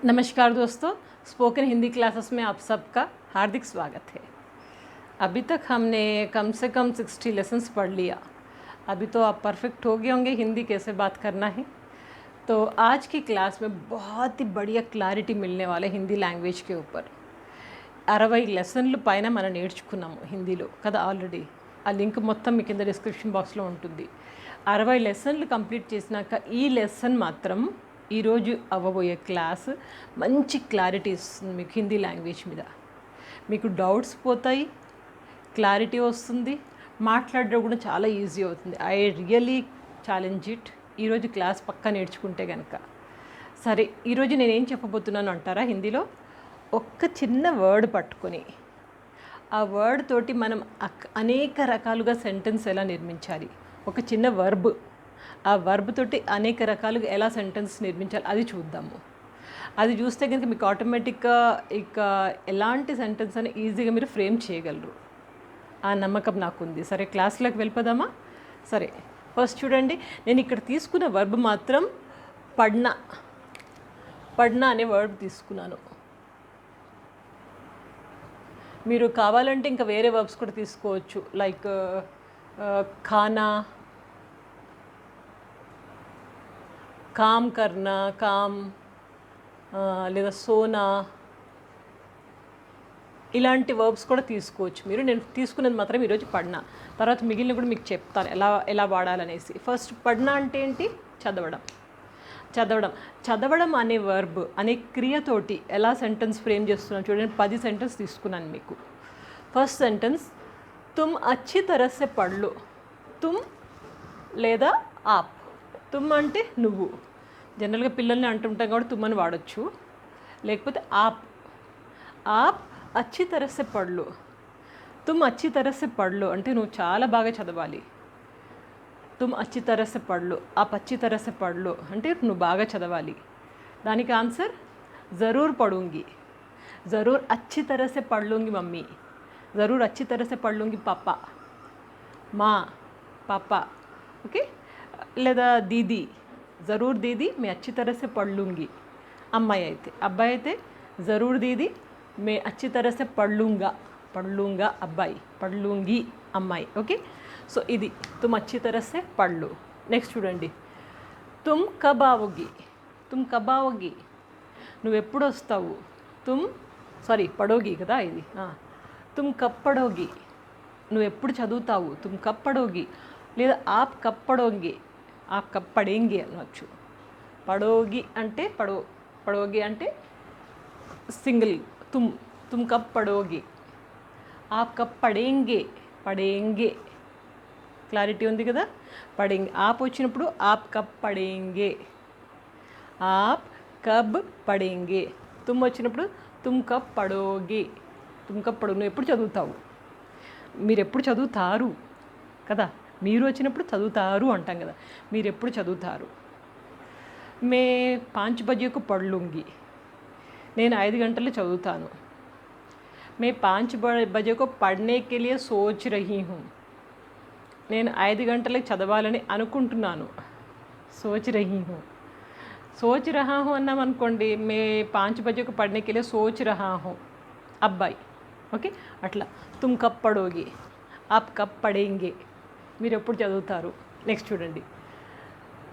नमस्कार दोस्तों, spoken Hindi classes में आप सबका हार्दिक स्वागत है। अभी तक हमने कम से कम 60 लेसन्स पढ़ लिया। अभी तो आप परफेक्ट हो गए होंगे हिंदी कैसे बात करना है। तो आज की क्लास में बहुत ही बढ़िया क्लारिटी मिलने वाला हिंदी लैंग्वेज के ऊपर 60 లెసన్లు పైన మనం నేర్చుకున్నాము హిందీలో కదా ఆల్రెడీ. ఆ లింక్ మొత్తం మీ కింద డిస్క్రిప్షన్ బాక్స్లో ఉంటుంది. 60 లెసన్లు కంప్లీట్ చేసినాక ఈ లెసన్ మాత్రం ఈరోజు అవ్వబోయే క్లాస్ మంచి క్లారిటీ ఇస్తుంది మీకు హిందీ లాంగ్వేజ్ మీద. మీకు డౌట్స్ పోతాయి, క్లారిటీ వస్తుంది, మాట్లాడడం కూడా చాలా ఈజీ అవుతుంది. I really challenge it. ఈరోజు క్లాస్ పక్కా నేర్చుకుంటే కనుక. సరే, ఈరోజు నేనేం చెప్పబోతున్నాను అంటారా? హిందీలో ఒక్క చిన్న వర్డ్ పట్టుకొని ఆ వర్డ్ తోటి మనం అనేక రకాలుగా సెంటెన్స్ ఎలా నిర్మించాలి, ఒక చిన్న వర్బ్, ఆ వర్బ్ తోటి అనేక రకాలుగా ఎలా సెంటెన్స్ నిర్మించాలి అది చూద్దాము. అది చూస్తే కనుక మీకు ఆటోమేటిక్గా ఇక ఎలాంటి సెంటెన్స్ అని ఈజీగా మీరు ఫ్రేమ్ చేయగలరు. ఆ నమ్మకం నాకుంది. సరే, క్లాస్లోకి వెళ్ళిపోదామా? సరే, ఫస్ట్ చూడండి, నేను ఇక్కడ తీసుకున్న వర్బ్ మాత్రం పడ్నా అనే వర్బ్ తీసుకున్నాను. మీరు కావాలంటే ఇంకా వేరే వర్బ్స్ కూడా తీసుకోవచ్చు, లైక్ ఖానా, కామ్ కర్నా, కామ్, లేదా సోనా, ఇలాంటి వర్బ్స్ కూడా తీసుకోవచ్చు మీరు. నేను తీసుకున్నది మాత్రం ఈరోజు పడ్నా. తర్వాత మిగిలిన కూడా మీకు చెప్తాను ఎలా వాడాలనేసి. ఫస్ట్ పడ్నా అంటే ఏంటి? చదవడం అనే వర్బ్ అనే క్రియతోటి ఎలా సెంటెన్స్ ఫ్రేమ్ చేస్తున్నాను చూడండి. 10 సెంటెన్స్ తీసుకున్నాను మీకు. ఫస్ట్ సెంటెన్స్, తుమ్ అచ్చి తరహ్ సే పढ़ लो. తుమ్ లేదా ఆప్. తుమ్ అంటే నువ్వు, జనరల్గా పిల్లల్ని అంటుంటాం కాబట్టి తుమ్ అని వాడచ్చు, లేకపోతే ఆప్ అచ్చి తరహ్ సే పढ़ लो. తుమ్ అచ్చి తరహ్ సే పढ़ लो అంటే నువ్వు చాలా బాగా చదవాలి. తుమ్ అచ్చి తరహ్ సే పढ़ लो, ఆప్ అచ్చి తరహ్ సే పढ़ लो అంటే నువ్వు బాగా చదవాలి. దానికి ఆన్సర్ జరూర్ పढ़ूंगी. జరూర్ అచ్చి తరహ్ సే పढ़ लूँगी మమ్మీ. జరూర్ అచ్చి తరహ్ సే పढ़ लूँगी పాపా, మా పాపా. ఓకే, లేదా దీదీ, జరూర్ దీదీ మే అచ్చి తరహ్ సే పढ़ लूँगी. అమ్మాయి అయితే, అబ్బాయి అయితే జరూర్ దీదీ మే అచ్చి తరహ్ సే పढ़ लूँगा అబ్బాయి, పढ़ लूँगी అమ్మాయి. ఓకే, సో ఇది తుమ్ అచ్చి తరహ్ సే పढ़ लो. నెక్స్ట్ చూడండి, తుమ్ కబ్ ఆవోగి. నువ్వు ఎప్పుడు వస్తావు? పడోగి కదా ఇది. తుమ్ కబ్ పడోగి, నువ్వు ఎప్పుడు చదువుతావు? తుమ్ కబ్ పడోగి. లేదా ఆప్ కబ్ పడేంగి అనవచ్చు. పడోగి అంటే పడోగి అంటే సింగిల్. తుమ్ కబ్ పడోగి. ఆప్ కబ్ పడేంగే. క్లారిటీ ఉంది కదా? పడేంగే. ఆప్ వచ్చినప్పుడు ఆప్ కబ్ పడేంగే. తుమ్ వచ్చినప్పుడు తుమ్ కబ్ పడోగి. నువ్వు ఎప్పుడు చదువుతావు? మీరు ఎప్పుడు చదువుతారు కదా. మీరు వచ్చినప్పుడు చదువుతారు అంటాం కదా. మీరు ఎప్పుడు చదువుతారు? మే 5 బజేకు పढ़ लूँगी. నేను 5 గంటలు చదువుతాను. మే 5 బజేకు పढ़ने के लिए सोच रही हूँ. నేను 5 గంటలకు చదవాలని అనుకుంటున్నాను. సోచ్ రహా హూ అన్నాం అనుకోండి, మే 5 బజేకు పढ़ने के लिए सोच रहा हूँ అబ్బాయి. ఓకే, అట్లా తుమ్ కబ్ పడోగి, ఆప్ కబ్ పడేంగే. మీరు ఎప్పుడు చదువుతారు? నెక్స్ట్ చూడండి,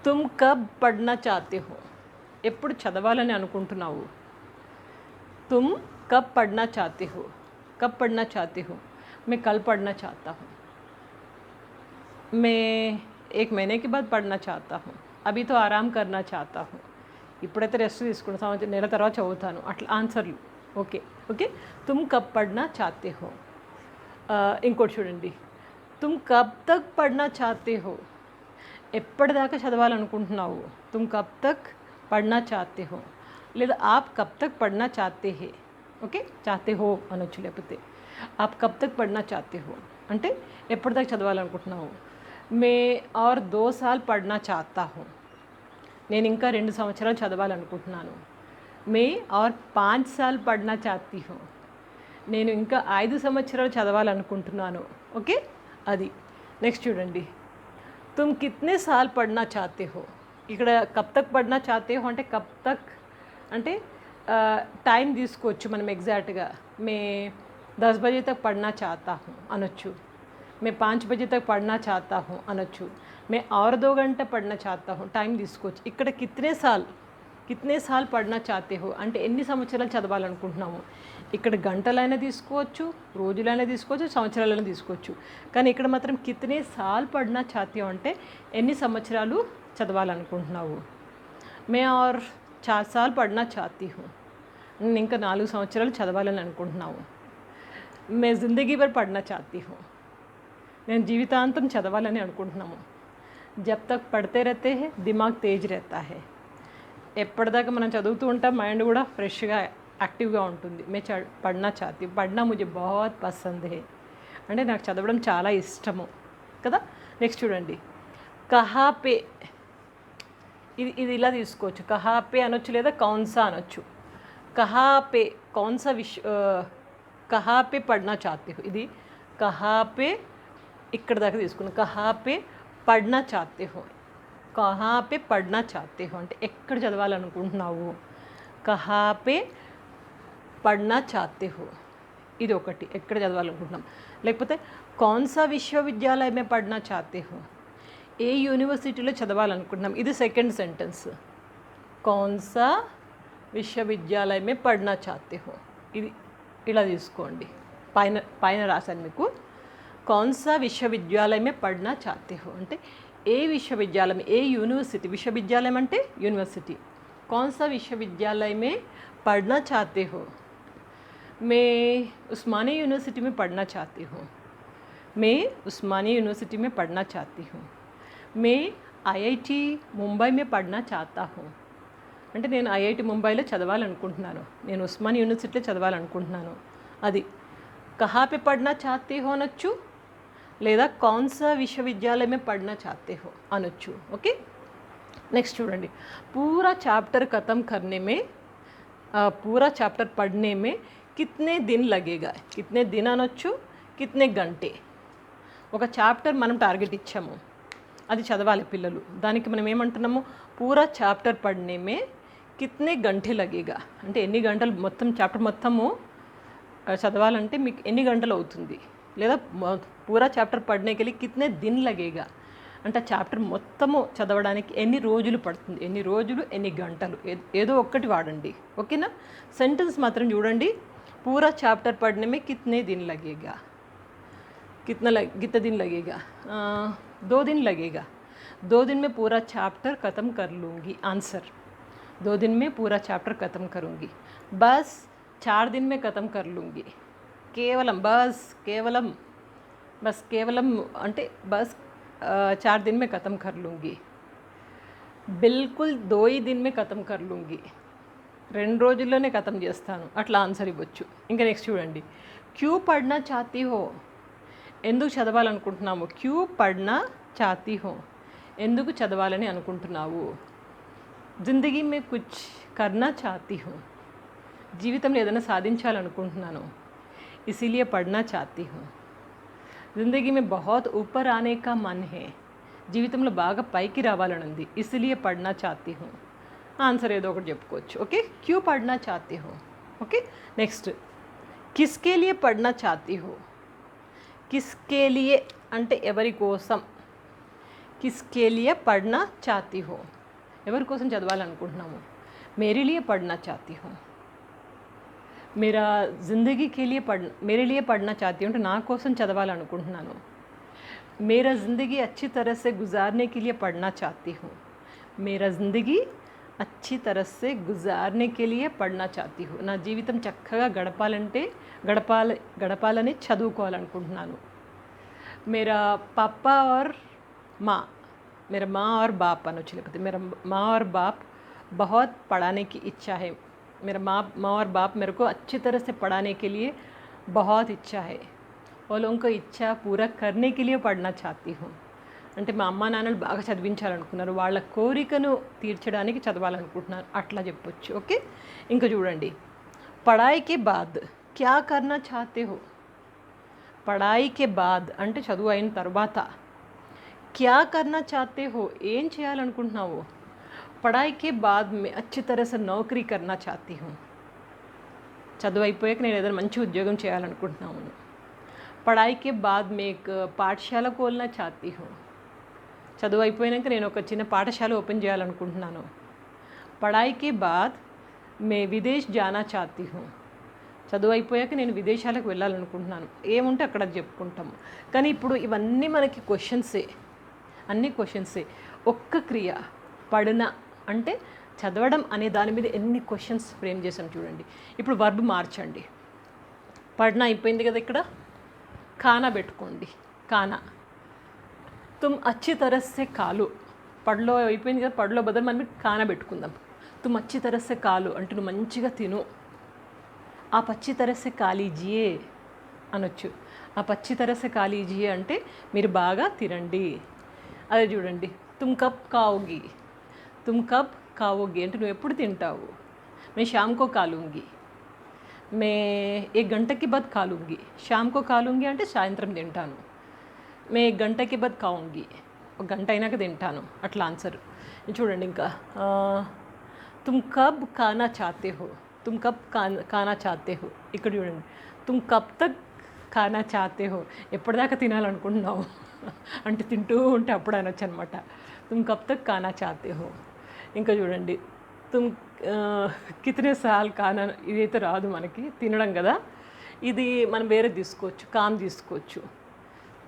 తుమ్ కబ్ పढ़ना चाहते हो. ఎప్పుడు చదవాలని అనుకుంటున్నావు? తుమ్ కబ్ పढ़ना चाहते हो. कब पढ़ना चाहते हो? मैं कल पढ़ना चाहता हूँ. मैं 1 महीने के बाद पढ़ना चाहता हूँ. अभी तो आराम करना चाहता हूँ. ఇప్పుడైతే రెస్ట్ తీసుకుంటాను, నెల తర్వాత చదువుతాను. అట్లా ఆన్సర్లు. ఓకే, తుమ్ కబ్ పढ़ना चाहते हो. ఇంకోటి చూడండి, తుమ్ కబ్ తక్ పढ़ना चाहते हो. ఎప్పటిదాకా చదవాలనుకుంటున్నావు? తుమ్ కబ్ తక్ పढ़ना चाहते हो. లేదా ఆప్ కబ్ తక్ పढ़ना चाहते हैं. ఓకే, చాతే హో అనొచ్చు, లేకపోతే ఆప్ కబ్ తక్ పढ़ना चाहते हो అంటే ఎప్పటిదాకా చదవాలనుకుంటున్నావు? మే और 2 साल पढ़ना चाहता हूँ. నేను ఇంకా 2 సంవత్సరాలు చదవాలనుకుంటున్నాను. మే और 5 साल पढ़ना चाहती हूँ. నేను ఇంకా 5 సంవత్సరాలు చదవాలనుకుంటున్నాను. ఓకే, అది. నెక్స్ట్ చూడండి, తుమ్ కిత్నే సాల్ పढ़ना चाहते हो. ఇక్కడ కబ్ తక్ పढ़ना चाहते हो అంటే కబ్ తక్ అంటే టైం తీసుకోవచ్చు మనం ఎగ్జాక్ట్గా మే 10 बजे तक पढ़ना चाहता हूँ అనొచ్చు, मैं 5 बजे तक पढ़ना चाहता हूँ అనొచ్చు, मैं और 2 घंटे पढ़ना चाहता हूँ, టైం తీసుకోవచ్చు. ఇక్కడ కిత్నే సాల్ పढ़ना चाहते हो అంటే ఎన్ని సంవత్సరాలు చదవాలనుకుంటున్నాము. ఇక్కడ గంటలైనా తీసుకోవచ్చు, రోజులైనా తీసుకోవచ్చు, సంవత్సరాలైనా తీసుకోవచ్చు. కానీ ఇక్కడ మాత్రం కిత్నే సాల్ పढ़ना चाहते हो అంటే ఎన్ని సంవత్సరాలు చదవాలనుకుంటున్నావు. मैं और 4 साल पढ़ना चाहती हूँ, నేను ఇంకా 4 సంవత్సరాలు చదవాలని అనుకుంటున్నాము. मैं ज़िंदगी भर पढ़ना चाहती हूँ, నేను జీవితాంతం చదవాలని అనుకుంటున్నాము. जब तक पढ़ते रहते हैं दिमाग तेज रहता है, ఎప్పటిదాకా మనం చదువుతూ ఉంటాం మైండ్ కూడా ఫ్రెష్గా యాక్టివ్గా ఉంటుంది. మే పढ़ना चाहती हूँ, पढ़ना मुझे बहुत पसंद है అంటే నాకు చదవడం చాలా ఇష్టము కదా. నెక్స్ట్ చూడండి, కహా పే, ఇది ఇలా తీసుకోవచ్చు. కహా పే అనొచ్చు లేదా కౌన్సా అనొచ్చు. కహా పే కౌన్సా కహా పే పढ़ना चाहती हूँ, ఇది కహా పే ఇక్కడ దాకా తీసుకున్నాను. కహా పే పढ़ना चाहते हो, కహా పే పढ़ना चाहते हो అంటే ఎక్కడ చదవాలనుకుంటున్నావు. కహా పే పढ़ना चाहते हो ఇది ఒకటి, ఎక్కడ చదవాలనుకుంటున్నాం. లేకపోతే కౌన్సా విశ్వవిద్యాలయ మే పढ़ना चाहते हो, ఏ యూనివర్సిటీలో చదవాలనుకుంటున్నాం. ఇది సెకండ్ సెంటెన్స్. కౌన్సా విశ్వవిద్యాలయ మే పढ़ना चाहते हो, ఇది ఇలా తీసుకోండి. పైన రాశాను మీకు. కౌన్సా విశ్వవిద్యాలయ మే పढ़ना चाहते हो అంటే ఏ విశ్వవిద్యాలయం, ఏ యూనివర్సిటీ. విశ్వవిద్యాలయం అంటే యూనివర్సిటీ. కౌన్సా విశ్వవిద్యాలయ మే पढ़ना चाहते हो, मैं उस्मानिया यूनिवर्सिटी में पढ़ना चाहती हूँ, मैं उस्मानिया यूनिवर्सिटी में पढ़ना चाहती हूँ, मैं ఐఐటి ముంబై మే పढ़ना चाहता हूँ అంటే నేను ఐఐటి ముంబైలో చదవాలనుకుంటున్నాను, నేను ఉస్మానియా యూనివర్సిటీలో చదవాలనుకుంటున్నాను. అది కహా పే పढ़ना चाहते हो అనొచ్చు, లేదా కౌన్సా విశ్వవిద్యాలయ మే పढ़ना चाहते हो అనొచ్చు. ఓకే, నెక్స్ట్ చూడండి, పూరా చాప్టర్ ఖతం కర్నే మే, पूरा चैप्टर पढ़ने में कितने दिन लगेगा. कितने दिन అనొచ్చు, कितने घंटे. ఒక చాప్టర్ మనం టార్గెట్ ఇచ్చాము, అది చదవాలి పిల్లలు. దానికి మనం ఏమంటున్నాము, పూరా చాప్టర్ పढ़ने में कितने घंटे लगेगा అంటే ఎన్ని గంటలు, మొత్తం చాప్టర్ మొత్తము చదవాలంటే మీకు ఎన్ని గంటలు అవుతుంది. లేదా పూరా చాప్టర్ పढ़ने के लिए कितने दिन लगेगा అంటే చాప్టర్ మొత్తము చదవడానికి ఎన్ని రోజులు పడుతుంది, ఎన్ని రోజులు ఎన్ని గంటలు, ఏదో ఒక్కటి వాడండి. ఓకేనా. సెంటెన్స్ మాత్రం చూడండి, పూరా చాప్టర్ పढ़ने में कितने दिन लगेगा, कितना दिन लगेगा, 2 दिन लगेगा, 2 दिन में पूरा चैप्टर ख़त्म कर लूँगी. आंसर, 2 दिन में पूरा चैप्टर ख़त्म करूँगी. बस 4 दिन में ख़त्म कर लूँगी. కేవలం కేవలం అంటే బస్ 4 दिन में ख़त्म कर लूँगी. बिल्कुल 2 ही दिन में ख़त्म कर लूँगी, 2 రోజుల్లోనే ఖతం చేస్తాను. అట్లా ఆన్సర్ ఇవ్వచ్చు. ఇంకా నెక్స్ట్ చూడండి, క్యూ పढ़ना चाहती हो, ఎందుకు చదవాలనుకుంటున్నాము. క్యూ పढ़ना चाहती हो ఎందుకు చదవాలని అనుకుంటున్నావు. జిందగీ మే కుచ్ కర్నా చాహతీ హూ, జీవితంలో ఏదైనా సాధించాలనుకుంటున్నాను. ఇసిలియే పढ़ना चाहती हूँ. జిందగీ మే బహుత్ ఊపర్ ఆనే కా మన్ హే, జీవితంలో బాగా పైకి రావాలని ఉంది. ఇసిలియే పढ़ना चाहती हूँ. ఆన్సర్ ఏదో ఒకటి చెప్పుకోవచ్చు. ఓకే, క్యూ పढ़ना चाहती हूँ. ఓకే, నెక్స్ట్, కిస్కే లియే పढ़ना चाहती हो. కిస్కే లియే అంటే ఎవరి కోసం. కిస్కే లియే పढ़ना चाहती हो ఎవరి కోసం చదవాలనుకుంటున్నాము. మేరే లియే పढ़ना चाहती हूँ. मेरा ज़िंदगी के लिए मेरे लिए पढ़ना चाहती हूँ అంటే నా కోసం చదవాలనుకుంటున్నాను. मेरा ज़िंदगी अच्छी तरह से गुजारने के लिए पढ़ना चाहती हूँ. मेरा ज़िंदगी अच्छी तरह से गुजारने के लिए पढ़ना चाहती हूँ. నా జీవితం చక్కగా గడపాలని చదువుకోవాలనుకుంటున్నాను. मेरा पापा और माँ, मेरा माँ और बाप అనొచ్చు, లేకపోతే मेरा माँ और बाप बहुत पढ़ाने की इच्छा है. मेरा माँ और बाप मेरे को अच्छी तरह से पढ़ाने के लिए बहुत इच्छा है. वो लोगों को इच्छा पूरा करने के लिए पढ़ना चाहती हूँ అంటే మా అమ్మ నాన్నలు బాగా చదివించాలనుకున్నారు, వాళ్ళ కోరికను తీర్చడానికి చదవాలనుకుంటున్నారు, అట్లా చెప్పొచ్చు. ఓకే, ఇంకా చూడండి, పढ़ाई के बाद क्या करना चाहते हो. పढ़ाई के बाद అంటే చదువు అయిన తర్వాత. क्या करना चाहते हो ఏం చేయాలనుకుంటున్నావు. पढ़ाई के बाद मैं अच्छी तरह से नौकरी करना चाहती हूँ. చదువు అయిపోయాక నేను ఏదైనా మంచి ఉద్యోగం చేయాలనుకుంటున్నాను. పढ़ाई के बाद मैं एक పాఠశాల खोलना चाहती हूँ. చదువు అయిపోయాక నేను ఒక చిన్న పాఠశాల ఓపెన్ చేయాలనుకుంటున్నాను. पढ़ाई के बाद मैं विदेश जाना चाहती हूँ. చదువు అయిపోయాక నేను విదేశాలకు వెళ్ళాలనుకుంటున్నాను. ఏముంటే అక్కడ చెప్పుకుంటాము. కానీ ఇప్పుడు ఇవన్నీ మనకి క్వశ్చన్సే, అన్ని క్వశ్చన్సే. ఒక్క క్రియ పడన అంటే చదవడం అనే దాని మీద ఎన్ని క్వశ్చన్స్ ఫ్రేమ్ చేసాం చూడండి. ఇప్పుడు వర్బ్ మార్చండి. పడన అయిపోయింది కదా, ఇక్కడ ఖానా పెట్టుకోండి. ఖానా. తుమ్ అచ్చి తరస్సే కాలు. పడలో అయిపోయింది కదా, పడలో బదులు మనం ఖానా పెట్టుకుందాం. తుమ్ అచ్చి తరస్సే కాలు అంటే నువ్వు మంచిగా తిను. ఆ పచ్చి తరస్సే కాలీజియే అనొచ్చు. ఆ పచ్చి తరస్సే కాలీజియే అంటే మీరు బాగా తినండి. అదే చూడండి, తుమ్ కబ్ కాओगी. తుమ్ కబ్ కాओगी అంటే నువ్వు ఎప్పుడు తింటావు. మే షామ్ కో కాలూంగి. మే 1 గంటకి బాద్ కాలూంగి. షామ్ కో కాలూంగి అంటే సాయంత్రం తింటాను. మే 1 గంటకి బాద్ కాऊंगी. 1 గంట అయినాక తింటాను. అట్లా ఆన్సర్ చూడండి. ఇంకా తుమ్ కబ్ ఖానా చాతే హో. తుమ్ కబ్ ఖానా చాతే హో. ఇక్కడ చూడండి, తుమ్ కబ్ తక్ ఖానా చాతే హో. ఎప్పటిదాకా తినాలనుకుంటున్నావు అంటే తింటూ ఉంటే అప్పుడు అనొచ్చు అనమాట. తుమ్ కబ్ తక్ ఖానా చాతే హో. ఇంకా చూడండి, తుమ్ కితనే సాల్ ఖానా. ఇదైతే రాదు మనకి, తినడం కదా. ఇది మనం వేరే తీసుకోవచ్చు, కామ్ తీసుకోవచ్చు.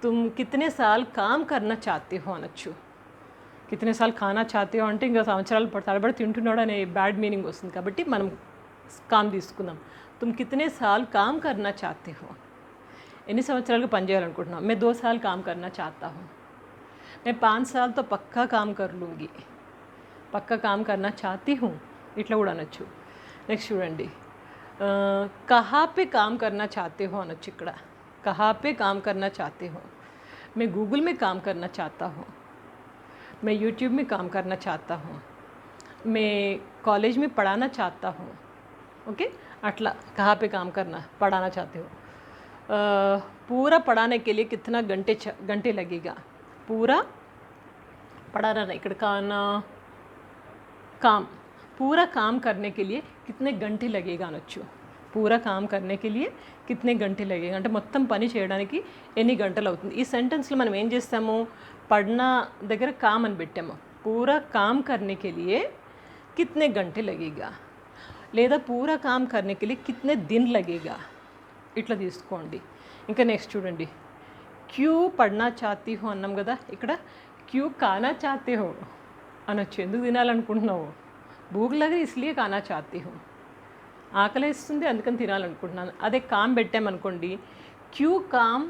తుమ్ కితనే సాల్ కామ్ కర్నా చాతే హో అనొచ్చు. కితనే సాల్ ఖానా చాతే హో అంటే ఇంకా సంవత్సరాలు తడబడి తింటున్నాడు అనే బ్యాడ్ మీనింగ్ వస్తుంది. కాబట్టి మనం కామ్ తీసుకుందాం. తుమ్ కితనే సాల్ కామ్ కర్నా చాతే హో. ఎన్ని సంవత్సరాలుగా పనిచేయాలనుకుంటున్నాం. మే 2 साल काम करना चाहता हूँ. मैं 5 साल तो पक्का काम कर लूँगी. పక్కా కామ్ కర్నా చాతీ హూ ఇట్లా కూడా అనొచ్చు. నెక్స్ట్ చూడండి, కహా పే కామ్ కర్నా చాతే హో అనొచ్చు. ఇక్కడ కహా పే కామ్ కర్నా చాతే హో. मैं गूगल में काम करना चाहता हूँ. मैं यूट्यूब में काम करना चाहता हूँ. मैं कॉलेज में पढ़ाना चाहता हूँ. ओके, अटला कहाँ पे काम करना, पढ़ाना चाहते हो. पूरा पढ़ाने के लिए कितना घंटे लगेगा. पूरा पढ़ाना नहीं, ఇక్కడ కానా काम. पूरा काम करने के लिए कितने घंटे लगेगा అనొచ్చు. పూరా కామ్ కర్నే కే లియే కితనే గంటే లగేగా అంటే మొత్తం పని చేయడానికి ఎన్ని గంటలు అవుతుంది. ఈ సెంటెన్స్లో మనం ఏం చేస్తాము, పడ్నా దగ్గర కామ్ అని పెట్టాము. పూరా కామ్ కర్నే కే లియే కితనే గంటే లగేగా, లేదా పూరా కామ్ కర్నే కే లియే కితనే దిన్ లగేగా. ఇట్లా తీసుకోండి. ఇంకా నెక్స్ట్ చూడండి, క్యూ పడ్నా చాతీ హో అన్నాం కదా, ఇక్కడ క్యూ కానా చాతే హో అనొచ్చు. ఎందుకు తినాలనుకుంటున్నావు. భూక్ లగే ఇస్లియే కానా చాతీ హో. ఆకలేస్తుంది అందుకని తినాలనుకుంటున్నాను. అదే కామ్ పెట్టామనుకోండి, క్యూ కామ్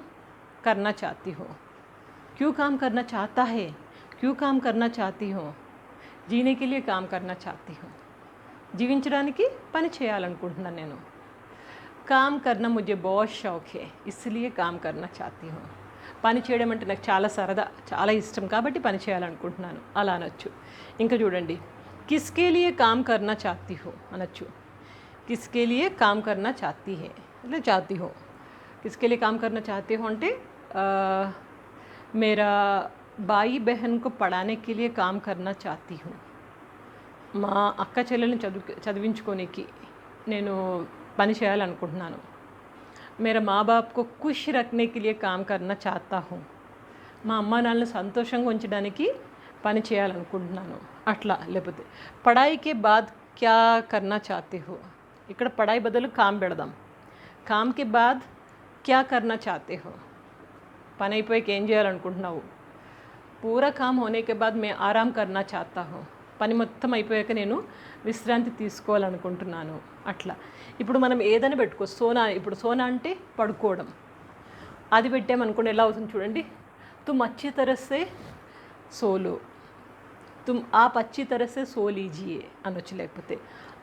కర్నా చాతీ హో. క్యూ కామ్ కర్నా చాతా హే. క్యూ కామ్ కర్నా చాతీ హో. జీనే కే లియే కామ్ కర్నా చాతీ హో. జీవించడానికి పని చేయాలనుకుంటున్నాను నేను. కామ్ కర్నా ముझे बहुत शौक है इसलिए काम करना चाहती हूँ. పని చేయడం అంటే నాకు చాలా సరదా, చాలా ఇష్టం కాబట్టి పని చేయాలనుకుంటున్నాను అలా అనొచ్చు. ఇంకా చూడండి, కిస్కే లియే కామ్ కర్నా చాతీ హో అనొచ్చు. కిస్కే లియే కామ్ కర్నా చాతీ హే అంటే చాతీ హో. కిస్కే లియే కామ్ కర్నా చాతీ హో అంటే మేరా బాయి బెహన్ కో పడానే కే లియే కామ్ కర్నా చాతీ హూ. మా అక్క చెల్లెల్ని చదివించుకోనికి నేను పని చేయాలనుకుంటున్నాను. మేరా మా బాప్ కో ఖుష్ రఖనే కే లియే కామ్ కర్నా చాతా హూ. మా అమ్మ నాన్నని సంతోషంగా ఉంచడానికి పని చేయాలనుకుంటున్నాను అట్లా. లేకపోతే పడాయి కే బాద్ క్యా కర్నా చాతే హో. ఇక్కడ పడాయి బదులు కామ్ పెడదాం. కామ్ కే బాద్ క్యా కర్నా చాతే హో. పని అయిపోయాక ఏం చేయాలనుకుంటున్నావు. పూరా కామ్ హోనే కే బాద్ మే ఆరామ్ కర్నా చాతా హూ. పని మొత్తం అయిపోయాక నేను విశ్రాంతి తీసుకోవాలనుకుంటున్నాను అట్లా. ఇప్పుడు మనం ఏదైనా పెట్టుకో. సోనా, ఇప్పుడు సోనా అంటే పడుకోవడం, అది పెట్టామనుకోండి ఎలా అవుతుంది చూడండి. తుమ్ అచ్చి తరస్సే సోలో. తుమ్ ఆప్ అచ్చి తరస్సే సో లీజియే అనొచ్చు. లేకపోతే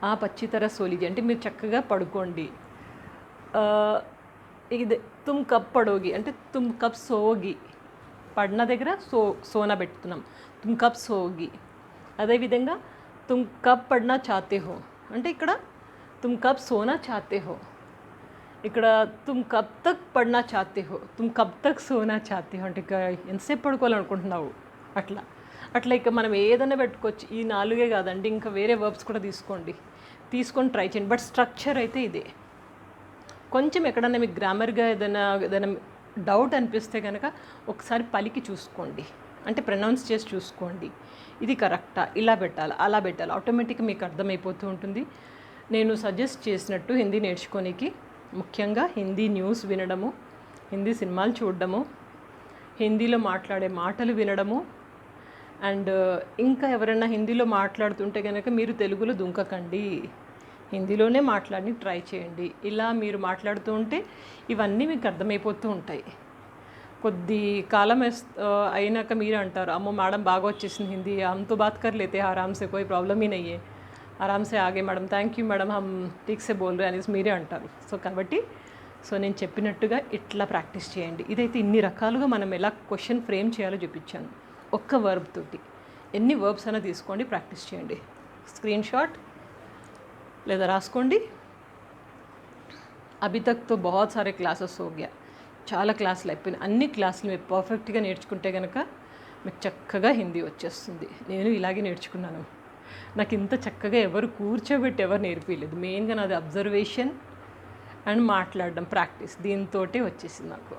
ఆప్ అచ్చి తరస్ సో లీజియే అంటే మీరు చక్కగా పడుకోండి. ఇది తుమ్ కబ్ పడోగి అంటే తుమ్ కబ్ సోగి. పడిన దగ్గర సోనా పెడుతున్నాం. తుమ్ కబ్ సోగి. అదేవిధంగా తుమ్ కబ్ పడ్నా చాతే హో అంటే ఇక్కడ తుమ్ కబ్ సోనా చాతే హో. ఇక్కడ తుమ్ కబ్ తక్ పడ్నా చాతే హో, తుమ్ కబ్ తక్ సోనా చాతే హో అంటే ఇక ఎంతసేపు పడుకోవాలనుకుంటున్నావు అట్లా. అట్లా ఇక మనం ఏదైనా పెట్టుకోవచ్చు. ఈ 4 కాదండి, ఇంకా వేరే వర్బ్స్ కూడా తీసుకొని ట్రై చేయండి. బట్ స్ట్రక్చర్ అయితే ఇదే. కొంచెం ఎక్కడన్నా మీకు గ్రామర్గా ఏదైనా డౌట్ అనిపిస్తే కనుక ఒకసారి పలికి చూసుకోండి, అంటే ప్రొనౌన్స్ చేసి చూసుకోండి, ఇది కరెక్టా, ఇలా పెట్టాలి అలా పెట్టాలి, ఆటోమేటిక్గా మీకు అర్థమైపోతూ ఉంటుంది. నేను సజెస్ట్ చేసినట్టు హిందీ నేర్చుకోనికి ముఖ్యంగా హిందీ న్యూస్ వినడము, హిందీ సినిమాలు చూడడము, హిందీలో మాట్లాడే మాటలు వినడము, అండ్ ఇంకా ఎవరైనా హిందీలో మాట్లాడుతుంటే కనుక మీరు తెలుగులో దుంకకండి, హిందీలోనే మాట్లాడి ట్రై చేయండి. ఇలా మీరు మాట్లాడుతూ ఉంటే ఇవన్నీ మీకు అర్థమైపోతూ ఉంటాయి. కొద్ది కాలం అయినాక మీరు అంటారు, అమ్మో మేడం బాగా వచ్చేసింది హిందీ, హమ్తో బాత్ కర్ లేతే ఆరామ్ సే, కోई ప్రాబ్లం ही नहीं है, ఆరామ్ సే ఆగే మేడం, థ్యాంక్ యూ మేడం, హమ్ ఠీక్ సే బోల్ రే అనేసి మీరే అంటారు. కాబట్టి నేను చెప్పినట్టుగా ఇట్లా ప్రాక్టీస్ చేయండి. ఇదైతే ఇన్ని రకాలుగా మనం ఎలా క్వశ్చన్ ఫ్రేమ్ చేయాలో చూపించాను. ఒక్క వర్బ్ తోటి ఎన్ని వర్బ్స్ అయినా తీసుకోండి, ప్రాక్టీస్ చేయండి. స్క్రీన్ షాట్ లేదా రాసుకోండి. అభి తక్ తో బహుత్ సారే క్లాసెస్ హో గయా, చాలా క్లాసులు అయిపోయినాయి. అన్ని క్లాసులు మీరు పర్ఫెక్ట్గా నేర్చుకుంటే కనుక మీకు చక్కగా హిందీ వచ్చేస్తుంది. నేను ఇలాగే నేర్చుకున్నాను. నాకు ఇంత చక్కగా ఎవరు కూర్చోబెట్టి ఎవరు నేర్పించలేదు. మెయిన్గా నాది అబ్జర్వేషన్ అండ్ మాట్లాడడం ప్రాక్టీస్, దీంతోటే వచ్చేసింది నాకు.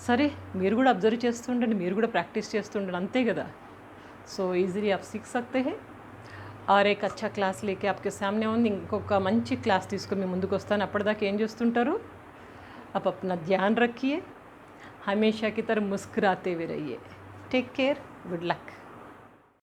సరే, మీరు కూడా అబ్జర్వ్ చేస్తుండండి, మీరు కూడా ప్రాక్టీస్ చేస్తుండండి, అంతే కదా. సో ఈజీలీ आप सीख सकते हैं. और एक अच्छा क्लास लेके आपके सामने ఉంది. ఇంకొక మంచి క్లాస్ తీసుకొని మీ ముందుకు వస్తాను. అప్పటిదాకా ఏం చేస్తుంటారు? आप अपना ध्यान रखिए, हमेशा की तरह मुस्कुराते हुए रहिए. Take care, good luck.